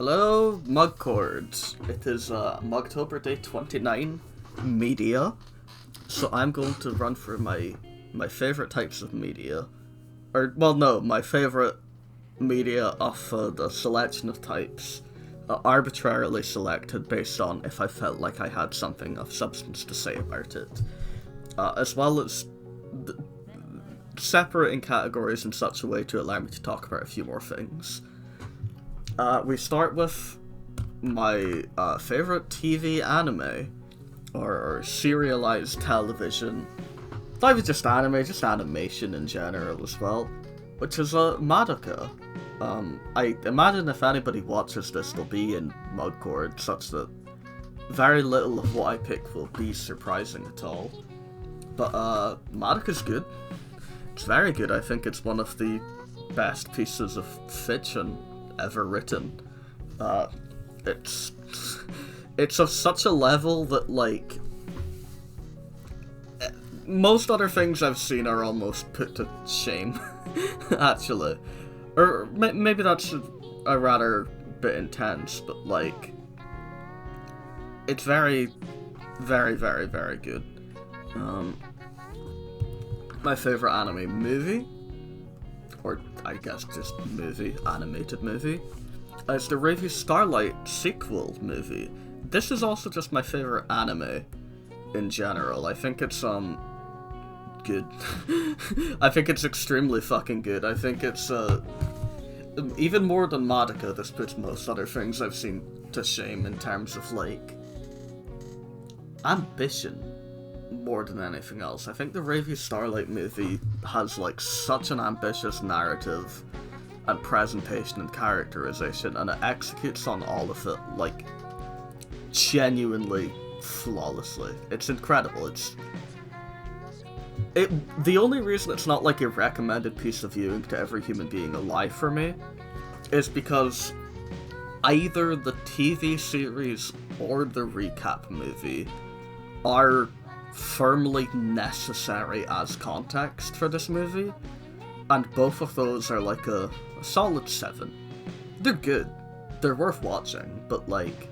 Hello, Mugcords. It is Mugtober Day 29 media. So I'm going to run through my favorite types of media. My favorite media off the selection of types, arbitrarily selected based on if I felt like I had something of substance to say about it. As well as separating categories in such a way to allow me to talk about a few more things. We start with my favorite TV anime, or serialized television. Not even just anime, just animation in general as well, which is Madoka. I imagine if anybody watches this, they'll be in Mudcord, such that very little of what I pick will be surprising at all. But Madoka's good. It's very good. I think it's one of the best pieces of fiction ever written. It's of such a level that, like, most other things I've seen are almost put to shame, actually. Or maybe that's a rather bit intense, but, like, it's very, very, very, very good. My favorite anime movie, or I guess just movie, animated movie, it's the Revue Starlight sequel movie. This is also just my favorite anime in general. I think it's good. I think it's extremely fucking good. I think it's even more than Madoka, this puts most other things I've seen to shame in terms of, like, ambition more than anything else. I think the Revue Starlight movie has, like, such an ambitious narrative and presentation and characterization, and it executes on all of it, like, genuinely flawlessly. It's incredible. The only reason it's not, like, a recommended piece of viewing to every human being alive for me is because either the TV series or the recap movie are firmly necessary as context for this movie, and both of those are like a solid 7. They're good, they're worth watching, but, like,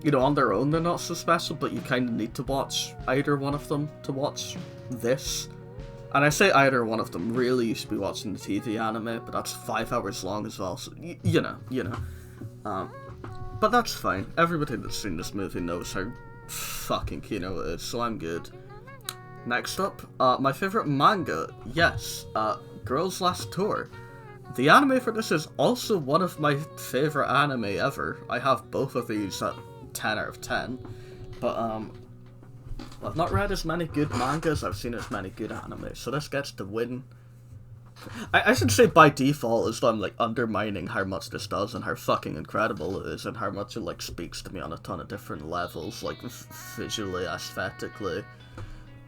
you know, on their own they're not so special, but you kind of need to watch either one of them to watch this. And I say either one of them, really you should be watching the TV anime, but that's 5 hours long as well, so you know. But that's fine. Everybody that's seen this movie knows how fucking kino it is, so I'm good. Next up, my favorite manga, yes, Girls Last Tour. The anime for this is also one of my favorite anime ever. I have both of these at 10 out of 10, but I've not read as many good mangas, I've seen as many good anime, so this gets the win. I should say by default, as though I'm, like, undermining how much this does and how fucking incredible it is and how much it, like, speaks to me on a ton of different levels, like, visually, aesthetically,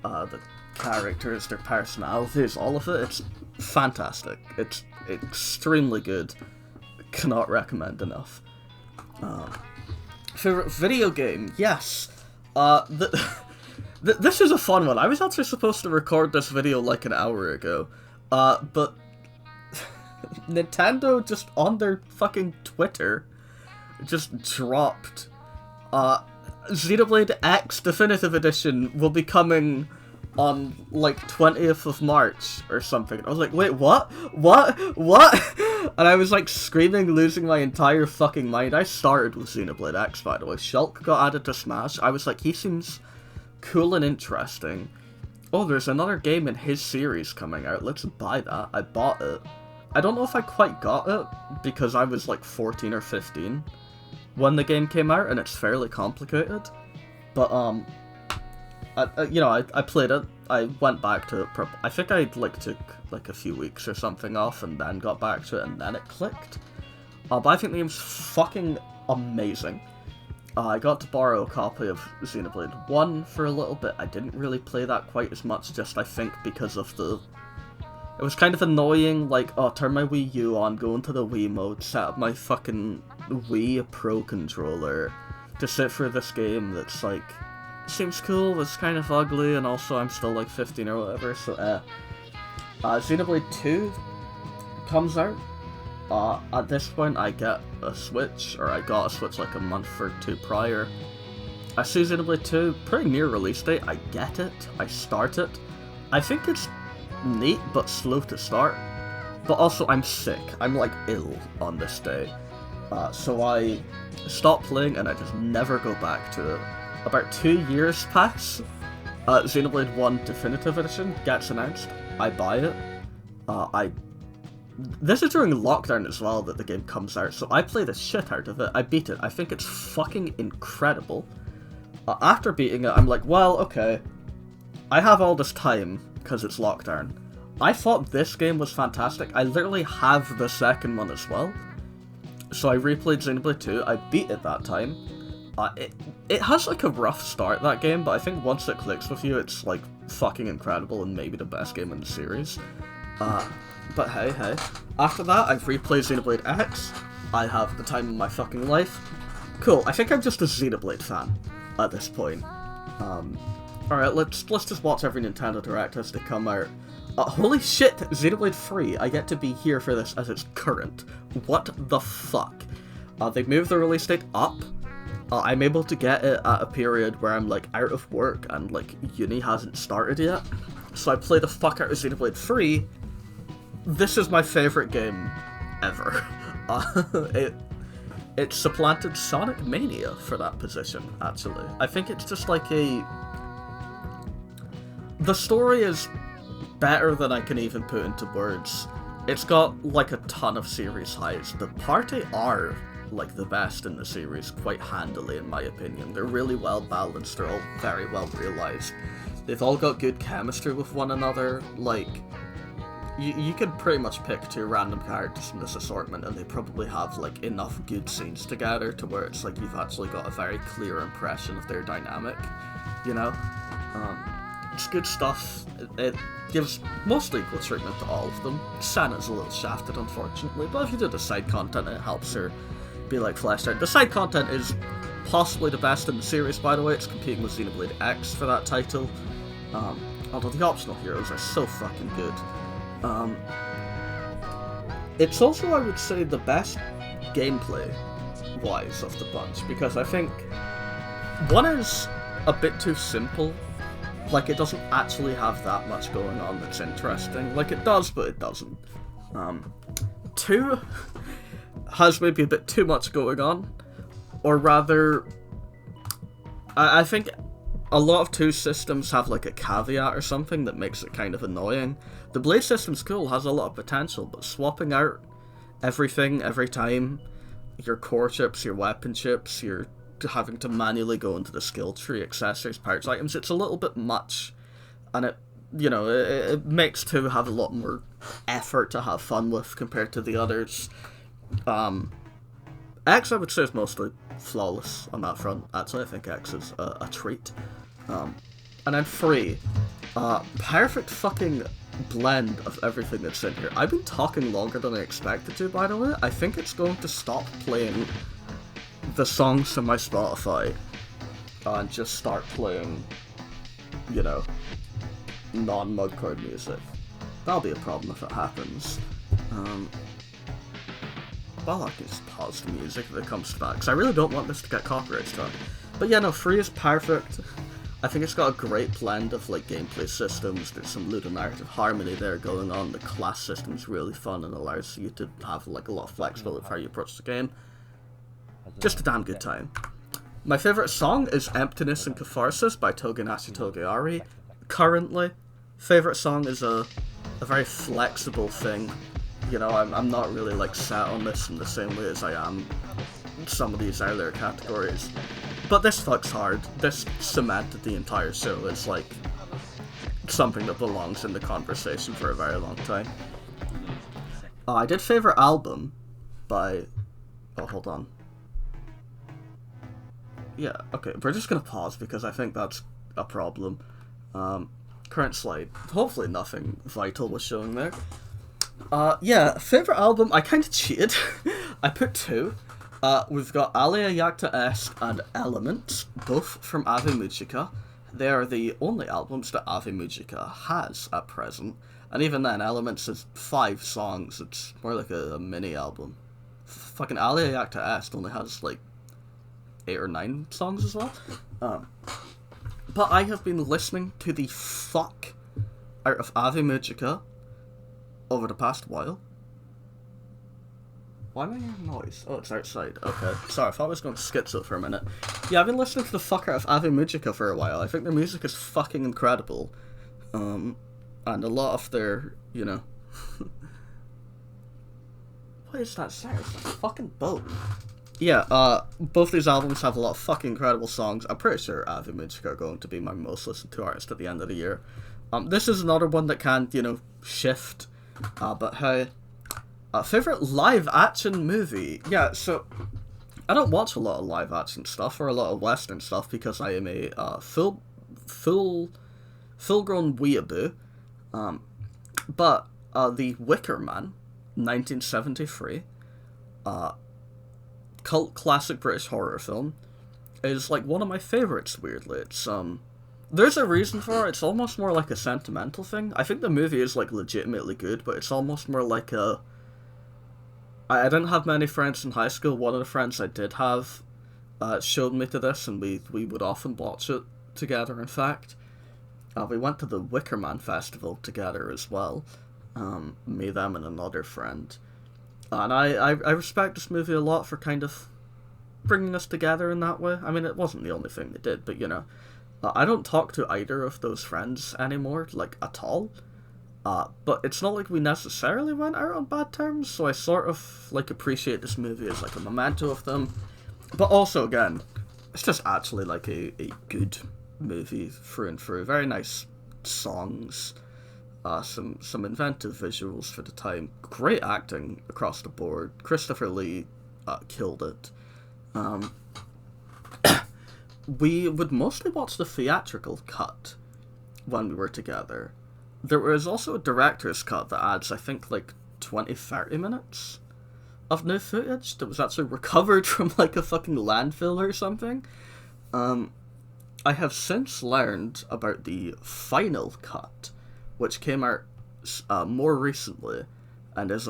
the characters, their personalities, all of it. It's fantastic. It's extremely good. Cannot recommend enough. Favorite video game? Yes. This is a fun one. I was actually supposed to record this video like an hour ago. But Nintendo just on their fucking Twitter just dropped Xenoblade X Definitive Edition will be coming on, like, 20th of March or something. I was like, wait, what? What? And I was, like, screaming, losing my entire fucking mind. I started with Xenoblade X, by the way. Shulk got added to Smash. I was like, he seems cool and interesting. Oh, there's another game in his series coming out, let's buy that. I bought it. I don't know if I quite got it, because I was like 14 or 15 when the game came out, and it's fairly complicated. But, I played it, I went back to it, I think I, like, took, like, a few weeks or something off, and then got back to it, and then it clicked. But I think the game's fucking amazing. I got to borrow a copy of Xenoblade 1 for a little bit. I didn't really play that quite as much, just I think because of it was kind of annoying, like, oh, turn my Wii U on, go into the Wii mode, set up my fucking Wii Pro controller to sit for this game that's, like, seems cool, it's kind of ugly, and also I'm still, like, 15 or whatever, so, Xenoblade 2 comes out At this point, I get a Switch, or I got a Switch like a month or two prior. I see Xenoblade 2, pretty near release date. I get it, I start it. I think it's neat, but slow to start. But also, I'm sick. I'm like ill on this day. So I stop playing and I just never go back to it. About 2 years pass. Xenoblade 1 Definitive Edition gets announced. I buy it. This is during lockdown as well that the game comes out, so I play the shit out of it. I beat it. I think it's fucking incredible. After beating it, I'm like, well, okay. I have all this time, because it's lockdown. I thought this game was fantastic. I literally have the second one as well. So I replayed Xenoblade 2, I beat it that time. It has like a rough start, that game, but I think once it clicks with you, it's like fucking incredible and maybe the best game in the series. But hey. After that, I've replayed Xenoblade X. I have the time of my fucking life. Cool, I think I'm just a Xenoblade fan at this point. Alright, let's just watch every Nintendo Direct as they come out. Holy shit, Xenoblade 3, I get to be here for this as it's current. What the fuck? They moved the release date up. I'm able to get it at a period where I'm like out of work and like uni hasn't started yet. So I play the fuck out of Xenoblade 3. This is my favourite game ever. It supplanted Sonic Mania for that position, actually. I think it's just like the story is better than I can even put into words. It's got like a ton of series highs. The party are like the best in the series, quite handily in my opinion. They're really well balanced, they're all very well realised. They've all got good chemistry with one another, like, you could pretty much pick 2 random characters from this assortment and they probably have like enough good scenes together to where it's like you've actually got a very clear impression of their dynamic, you know? It's good stuff. It gives mostly equal treatment to all of them. Sana's a little shafted, unfortunately, but if you do the side content, it helps her be like fleshed out. The side content is possibly the best in the series, by the way. It's competing with Xenoblade X for that title. Although the optional heroes are so fucking good. It's also, I would say, the best gameplay-wise of the bunch, because I think one is a bit too simple. Like, it doesn't actually have that much going on that's interesting. Like, it does, but it doesn't. 2 has maybe a bit too much going on. Or rather, I think a lot of 2 systems have, like, a caveat or something that makes it kind of annoying. The Blade system's cool, has a lot of potential, but swapping out everything every time, your core chips, your weapon chips, your having to manually go into the skill tree, accessories, parts, items, it's a little bit much, and it makes 2 have a lot more effort to have fun with compared to the others. X, I would say, is mostly flawless on that front. Actually, I think X is a treat. And then 3, perfect fucking blend of everything that's in here. I've been talking longer than I expected to, by the way. I think it's going to stop playing the songs from my Spotify and just start playing, non-mugcard music. That'll be a problem if it happens. Well, I can just pause the music if it comes to that, because I really don't want this to get copyright struck. But yeah, no, 3 is perfect. I think it's got a great blend of like gameplay systems. There's some ludonarrative harmony there going on. The class system's really fun and allows you to have like a lot of flexibility with how you approach the game. Just a damn good time. My favourite song is Emptiness and Catharsis by Togenashi Togeari. Currently, favourite song is a very flexible thing. I'm not really like set on this in the same way as I am some of these earlier categories. But this fucks hard. This cemented the entire show as like something that belongs in the conversation for a very long time. I did favourite album by... Oh, hold on. Yeah, okay, we're just gonna pause because I think that's a problem. Current slide. Hopefully nothing vital was showing there. Yeah, favourite album, I kinda cheated. I put 2. We've got Alia Jagta Est and Elements, both from Ave Mujica. They are the only albums that Ave Mujica has at present. And even then, Elements is 5 songs. It's more like a mini album. Fucking Alia Acta Est only has like 8 or 9 songs as well. But I have been listening to the fuck out of Ave Magica over the past while. Why am I hearing noise? Oh, it's outside. Okay. Sorry, I thought I was going schizo for a minute. Yeah, I've been listening to the fuck out of Ave Magica for a while. I think their music is fucking incredible. And a lot of their, you know... What is that sound? It's a fucking boat. Yeah, both these albums have a lot of fucking incredible songs. I'm pretty sure Ave Magica are going to be my most listened to artist at the end of the year. This is another one that can, you know, shift. But hey... favorite live-action movie? Yeah, so... I don't watch a lot of live-action stuff, or a lot of Western stuff, because I am a, full-grown weeaboo. But, The Wicker Man, 1973, cult classic British horror film, is, like, one of my favorites, weirdly. It's, there's a reason for it. It's almost more like a sentimental thing. I think the movie is, like, legitimately good, but it's almost more like a... I didn't have many friends in high school. One of the friends I did have showed me to this, and we would often watch it together, in fact. We went to the Wicker Man Festival together as well. Me, them, and another friend. And I respect this movie a lot for kind of bringing us together in that way. I mean, it wasn't the only thing they did, but, you know. I don't talk to either of those friends anymore, like, at all. But it's not like we necessarily went out on bad terms, so I sort of, like, appreciate this movie as, like, a memento of them. But also, again, it's just actually, like, a good movie through and through. Very nice songs, some inventive visuals for the time. Great acting across the board. Christopher Lee killed it. We would mostly watch the theatrical cut when we were together. There was also a director's cut that adds, I think, like 20-30 minutes of new footage that was actually recovered from, like, a fucking landfill or something. I have since learned about the final cut, which came out more recently, and is,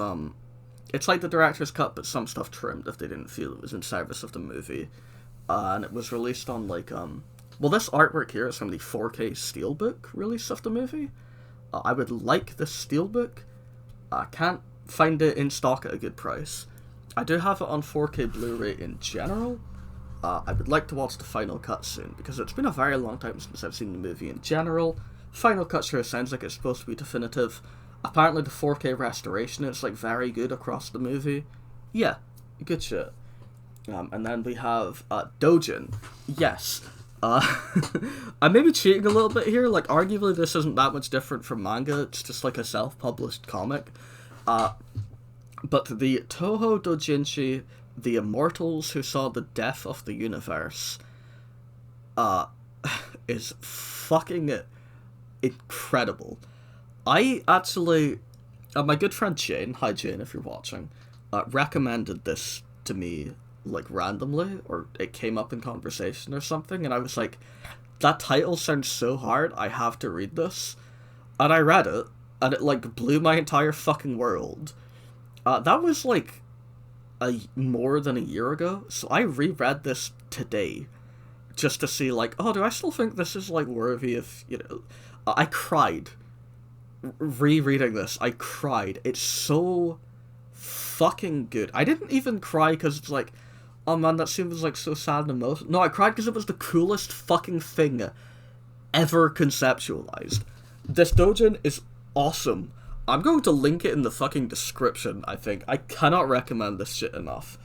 it's like the director's cut, but some stuff trimmed if they didn't feel it was in service of the movie. And it was released on, like, well, this artwork here is from the 4K Steelbook release of the movie. I would like this steelbook. I can't find it in stock at a good price. I do have it on 4K Blu-ray in general. I would like to watch the final cut soon, because it's been a very long time since I've seen the movie in general. Final cut sure sounds like it's supposed to be definitive. Apparently the 4K restoration is, like, very good across the movie. Yeah, good shit. And then we have Dojin. Yes. I may be cheating a little bit here, like, arguably this isn't that much different from manga, it's just like a self-published comic. But the Toho Dojinshi, The Immortals Who Saw the Death of the Universe, is fucking incredible. I actually, my good friend Jane, hi Jane if you're watching, recommended this to me, like, randomly, or it came up in conversation or something, and I was like, that title sounds so hard, I have to read this. And I read it, and it, like, blew my entire fucking world. That was, like, more than a year ago, so I reread this today, just to see, like, oh, do I still think this is, like, worthy of, you know... I cried. Rereading this, I cried. It's so fucking good. I didn't even cry because it's like, oh man, that scene was, like, so sad and emotional. No, I cried because it was the coolest fucking thing ever conceptualized. This doujin is awesome. I'm going to link it in the fucking description, I think. I cannot recommend this shit enough.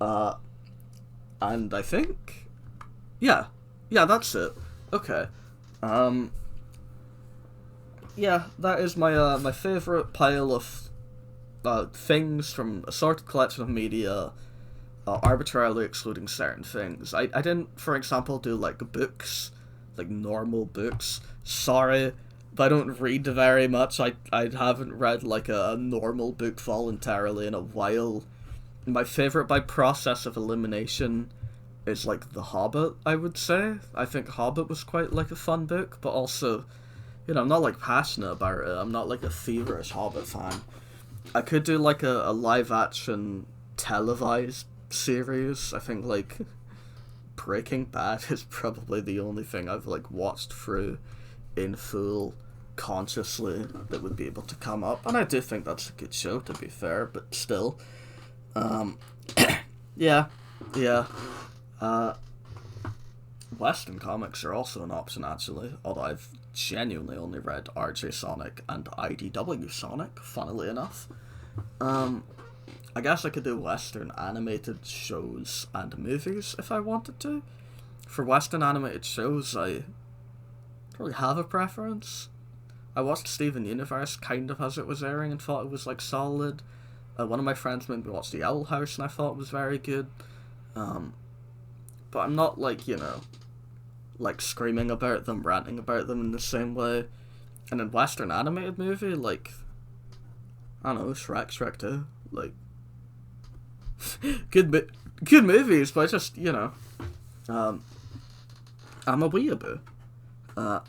And I think... Yeah, that's it. Okay. Yeah, that is my, my favourite pile of, things from a sorted collection of media, arbitrarily excluding certain things. I didn't, for example, do, like, books, like, normal books. Sorry, but I don't read very much. I haven't read, like, a normal book voluntarily in a while. My favourite by process of elimination is, like, The Hobbit, I would say. I think Hobbit was quite, like, a fun book, but also I'm not like passionate about it. I'm not like a feverish Hobbit fan. I could do like a live action televised series. I think like Breaking Bad is probably the only thing I've like watched through in full consciously that would be able to come up, and I do think that's a good show, to be fair, but still. um yeah, yeah. Western comics are also an option, actually, although I've genuinely only read RJ Sonic and IDW Sonic, funnily enough. I guess I could do Western animated shows and movies if I wanted to. For Western animated shows, I don't really have a preference. I watched Steven Universe kind of as it was airing and thought it was like solid. One of my friends made me watch The Owl House and I thought it was very good. But I'm not like, like screaming about them, ranting about them in the same way. And in Western animated movie, like, I don't know, Shrek 2, like, good movies, but I just, I'm a weeaboo. But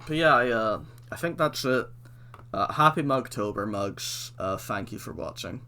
yeah, I think that's it. Happy Mugtober, mugs. Thank you for watching.